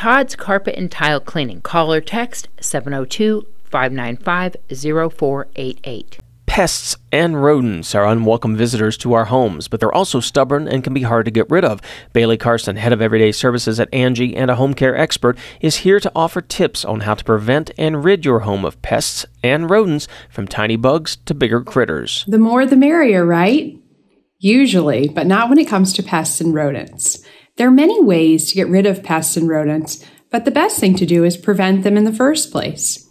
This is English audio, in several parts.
Todd's Carpet and Tile Cleaning. Call or text 702-595-0488. Pests and rodents are unwelcome visitors to our homes, but they're also stubborn and can be hard to get rid of. Bailey Carson, head of everyday services at Angi and a home care expert, is here to offer tips on how to prevent and rid your home of pests and rodents, from tiny bugs to bigger critters. The more the merrier, right? Usually, but not when it comes to pests and rodents. There are many ways to get rid of pests and rodents, but the best thing to do is prevent them in the first place.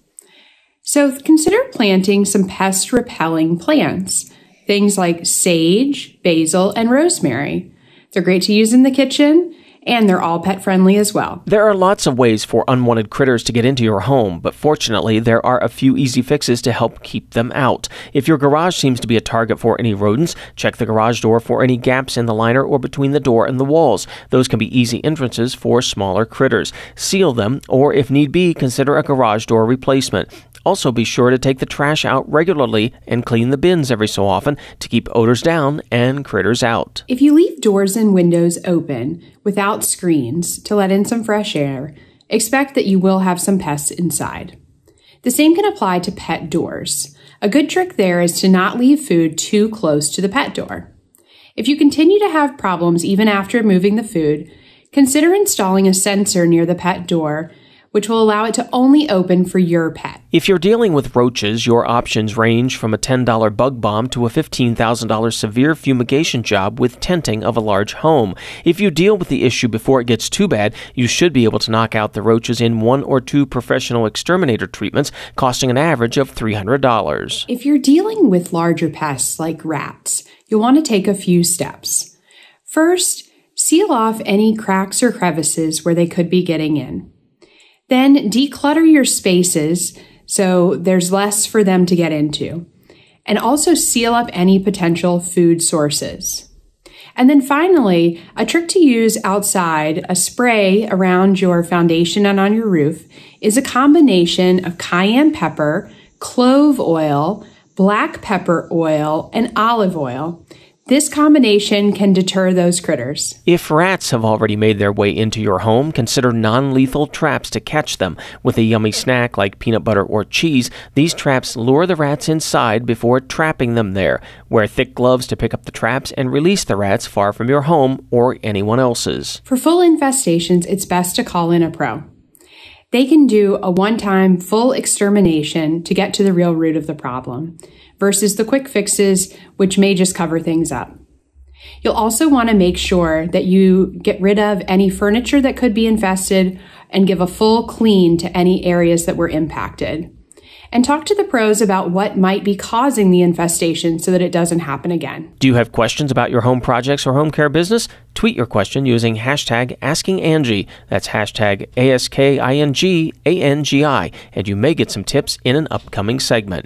So consider planting some pest-repelling plants, things like sage, basil, and rosemary. They're great to use in the kitchen, and they're all pet-friendly as well. There are lots of ways for unwanted critters to get into your home, but fortunately, there are a few easy fixes to help keep them out. If your garage seems to be a target for any rodents, check the garage door for any gaps in the liner or between the door and the walls. Those can be easy entrances for smaller critters. Seal them, or if need be, consider a garage door replacement. Also, be sure to take the trash out regularly and clean the bins every so often to keep odors down and critters out. If you leave doors and windows open without screens to let in some fresh air, expect that you will have some pests inside. The same can apply to pet doors. A good trick there is to not leave food too close to the pet door. If you continue to have problems even after moving the food, consider installing a sensor near the pet door, which will allow it to only open for your pet. If you're dealing with roaches, your options range from a $10 bug bomb to a $15,000 severe fumigation job with tenting of a large home. If you deal with the issue before it gets too bad, you should be able to knock out the roaches in 1 or 2 professional exterminator treatments, costing an average of $300. If you're dealing with larger pests like rats, you'll want to take a few steps. First, seal off any cracks or crevices where they could be getting in. Then declutter your spaces so there's less for them to get into. And also seal up any potential food sources. And then finally, a trick to use outside, a spray around your foundation and on your roof, is a combination of cayenne pepper, clove oil, black pepper oil, and olive oil. This combination can deter those critters. If rats have already made their way into your home, consider non-lethal traps to catch them. With a yummy snack like peanut butter or cheese, these traps lure the rats inside before trapping them there. Wear thick gloves to pick up the traps and release the rats far from your home or anyone else's. For full infestations, it's best to call in a pro. They can do a one-time full extermination to get to the real root of the problem, versus the quick fixes, which may just cover things up. You'll also want to make sure that you get rid of any furniture that could be infested and give a full clean to any areas that were impacted. And talk to the pros about what might be causing the infestation so that it doesn't happen again. Do you have questions about your home projects or home care business? Tweet your question using hashtag AskingAngi. That's hashtag AskingAngi, and you may get some tips in an upcoming segment.